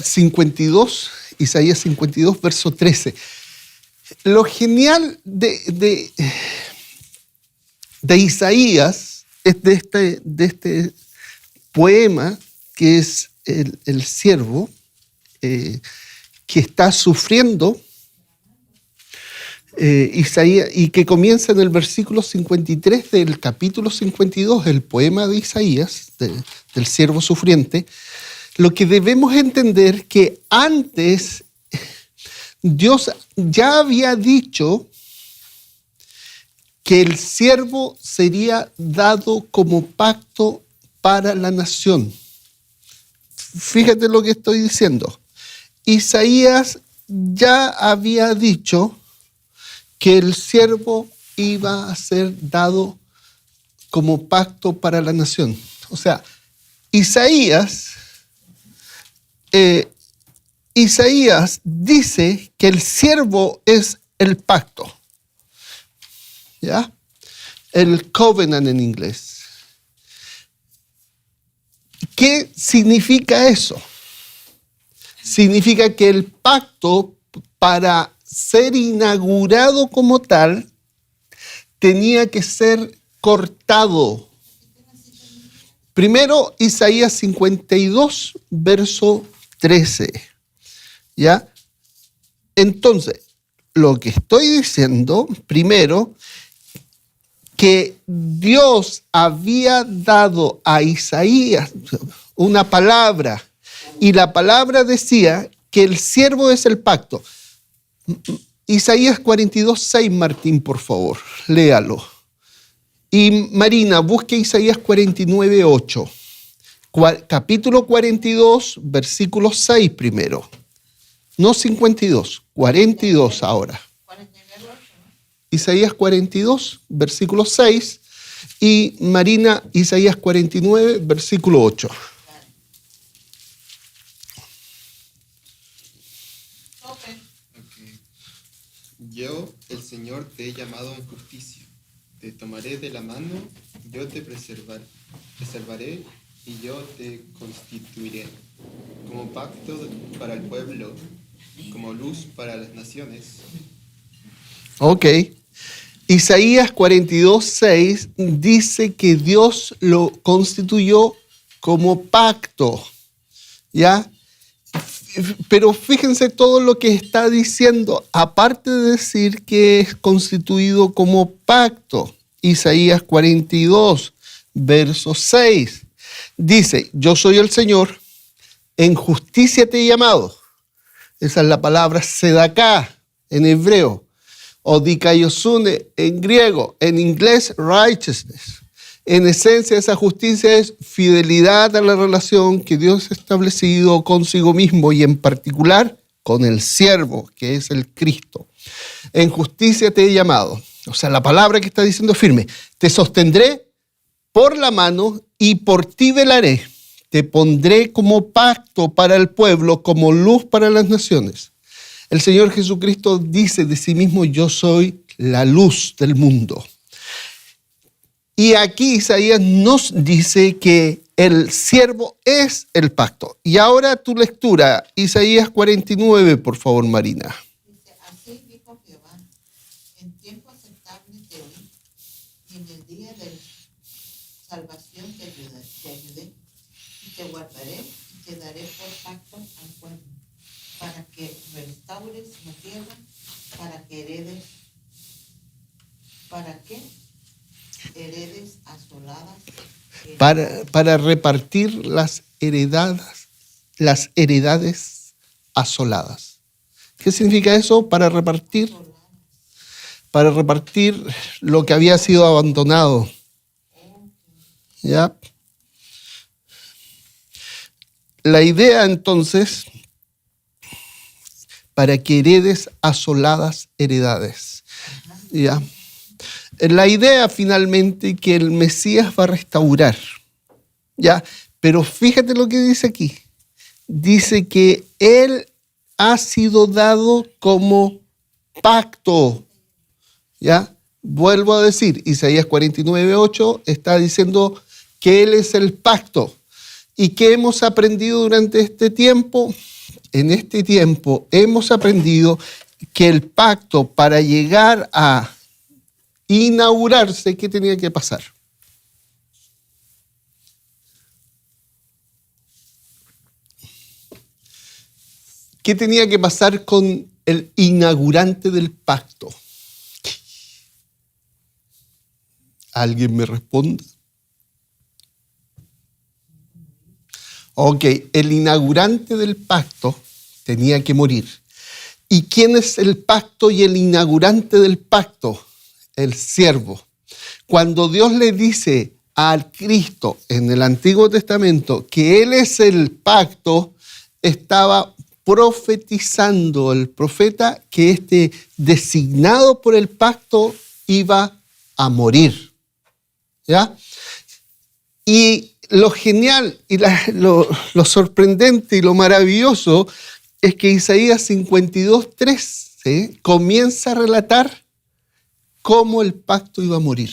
52, Isaías 52, verso 13. Lo genial de Isaías es de este poema que es el siervo que está sufriendo, Isaías, y que comienza en el versículo 53 del capítulo 52, el poema de Isaías, del siervo sufriente. Lo que debemos entender que antes Dios ya había dicho que el siervo sería dado como pacto para la nación. Fíjate lo que estoy diciendo. Isaías ya había dicho que el siervo iba a ser dado como pacto para la nación. O sea, Isaías dice que el siervo es el pacto. ¿Ya? El covenant en inglés. ¿Qué significa eso? Significa que el pacto, para ser inaugurado como tal, tenía que ser cortado. Primero, Isaías 52, verso 13. ¿Ya? Entonces, lo que estoy diciendo, primero, que Dios había dado a Isaías una palabra, y la palabra decía que el siervo es el pacto. Isaías 42, 6, Martín, por favor, léalo. Y Marina, busque Isaías 49, 8. Capítulo 42, versículo 6 primero. No 52, 42 ahora. Isaías 42, versículo 6. Y Marina, Isaías 49, versículo 8. Yo, el Señor, te he llamado en justicia. Te tomaré de la mano, yo te preservaré y yo te constituiré como pacto para el pueblo, como luz para las naciones. Ok. Isaías 42, 6 dice que Dios lo constituyó como pacto. ¿Ya? Pero fíjense todo lo que está diciendo, aparte de decir que es constituido como pacto. Isaías 42, verso 6, dice, yo soy el Señor, en justicia te he llamado. Esa es la palabra sedaká en hebreo, o dikaiosune en griego, en inglés righteousness. En esencia, esa justicia es fidelidad a la relación que Dios ha establecido consigo mismo y en particular con el siervo, que es el Cristo. En justicia te he llamado. O sea, la palabra que está diciendo es firme. Te sostendré por la mano y por ti velaré. Te pondré como pacto para el pueblo, como luz para las naciones. El Señor Jesucristo dice de sí mismo, yo soy la luz del mundo. Y aquí Isaías nos dice que el siervo es el pacto. Y ahora tu lectura, Isaías 49, por favor, Marina. Dice, así dijo Jehová, en tiempo aceptable te oí, y en el día de salvación te ayudé, y te guardaré, y te daré por pacto al pueblo, para que restaures la tierra, para que heredes asoladas. Para repartir las heredades asoladas. ¿Qué significa eso? Para repartir lo que había sido abandonado. ¿Ya? La idea entonces, para que heredes asoladas heredades. ¿Ya? La idea finalmente que el Mesías va a restaurar, ¿ya? Pero fíjate lo que dice aquí. Dice que Él ha sido dado como pacto, ¿ya? Vuelvo a decir, Isaías 49:8 está diciendo que Él es el pacto. ¿Y qué hemos aprendido durante este tiempo? En este tiempo hemos aprendido que el pacto, para llegar a inaugurarse, ¿qué tenía que pasar? ¿Qué tenía que pasar con el inaugurante del pacto? ¿Alguien me responde? Ok, el inaugurante del pacto tenía que morir. ¿Y quién es el pacto y el inaugurante del pacto? El siervo. Cuando Dios le dice al Cristo en el Antiguo Testamento que Él es el pacto, estaba profetizando el profeta que este designado por el pacto iba a morir. ¿Ya? Y lo genial y lo sorprendente y lo maravilloso es que Isaías 52:3 comienza a relatar cómo el pacto iba a morir.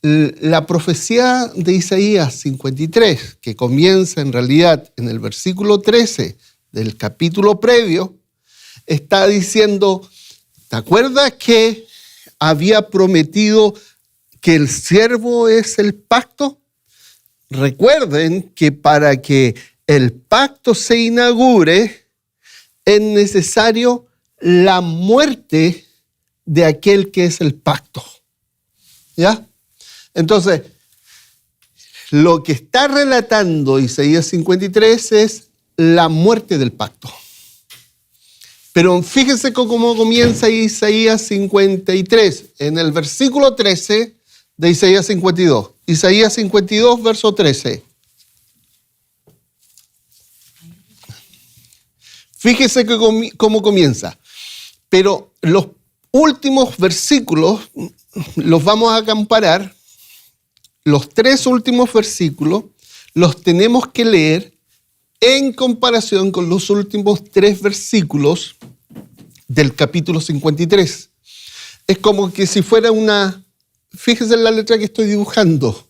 La profecía de Isaías 53, que comienza en realidad en el versículo 13 del capítulo previo, está diciendo, ¿te acuerdas que había prometido que el siervo es el pacto? Recuerden que para que el pacto se inaugure es necesario la muerte de aquel que es el pacto. ¿Ya? Entonces, lo que está relatando Isaías 53 es la muerte del pacto. Pero fíjense cómo comienza Isaías 53, en el versículo 13 de Isaías 52. Isaías 52, verso 13. Fíjese cómo comienza. Pero los últimos versículos los vamos a comparar. Los 3 últimos versículos los tenemos que leer en comparación con los últimos 3 versículos del capítulo 53. Es como que si fuera una... Fíjese en la letra que estoy dibujando.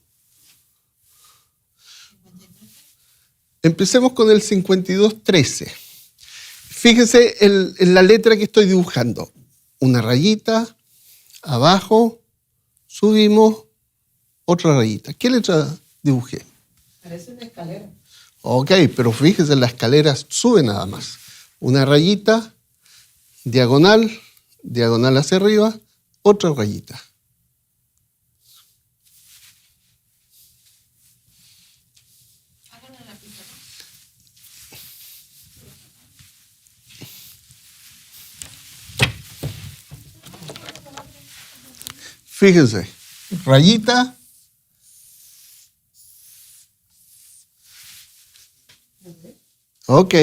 Empecemos con el 52:13. Fíjese en la letra que estoy dibujando. Una rayita, abajo, subimos, otra rayita. ¿Qué letra dibujé? Parece una escalera. Ok, pero fíjese, la escalera sube nada más. Una rayita, diagonal, diagonal hacia arriba, otra rayita. Fíjense, rayita, ok,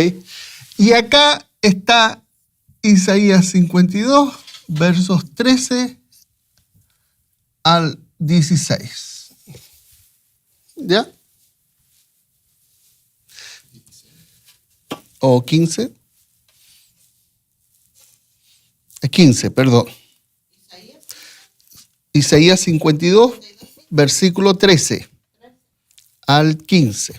y acá está Isaías 52, versos 13 al 16. ¿Ya? O 15. 15, perdón. Isaías 52, versículo 13 al 15.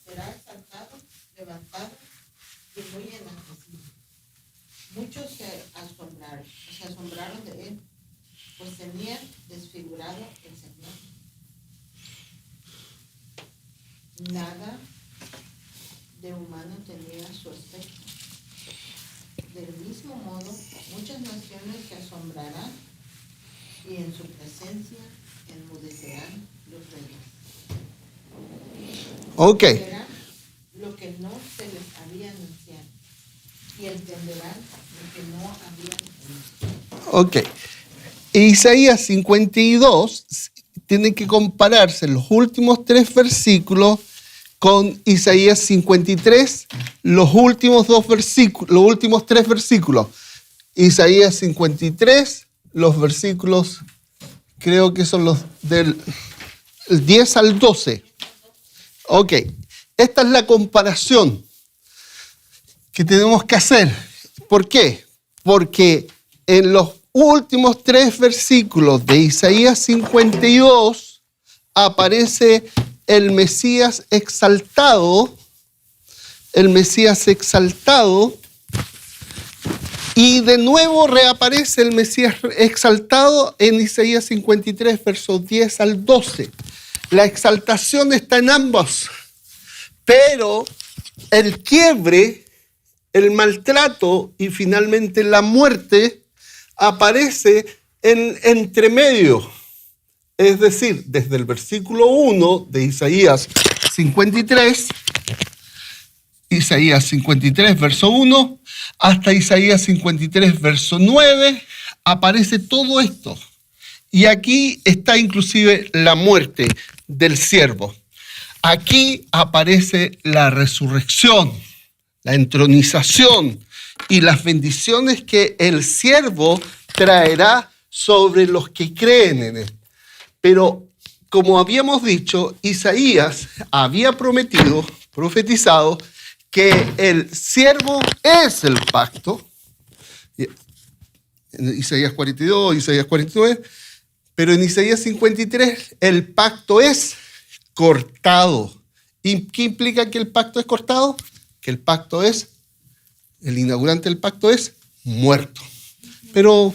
Será exaltado, levantado y muy enaltecido. Muchos se asombraron de él, pues tenía desfigurado el Señor. Nada de humano tenía su aspecto. Del mismo modo, muchas naciones se asombrarán y en su presencia enmudecerán los reyes. Ok. Verán lo que no se les había anunciado y entenderán lo que no habían oído. Ok. Isaías 52 tiene que compararse los últimos 3 versículos con Isaías 53, los últimos 3 versículos. Isaías 53, los versículos, creo que son los del 10 al 12. Ok, esta es la comparación que tenemos que hacer. ¿Por qué? Porque en los últimos 3 versículos de Isaías 52 aparece el Mesías exaltado, y de nuevo reaparece el Mesías exaltado en Isaías 53, versos 10 al 12. La exaltación está en ambos, pero el quiebre, el maltrato y finalmente la muerte aparece en entremedio. Es decir, desde el versículo 1 de Isaías 53, verso 1, hasta Isaías 53, verso 9, aparece todo esto. Y aquí está inclusive la muerte del siervo. Aquí aparece la resurrección, la entronización y las bendiciones que el siervo traerá sobre los que creen en él. Pero, como habíamos dicho, Isaías había profetizado, que el siervo es el pacto. En Isaías 42, Isaías 49, pero en Isaías 53 el pacto es cortado. ¿Y qué implica que el pacto es cortado? Que el inaugurante del pacto es muerto. Pero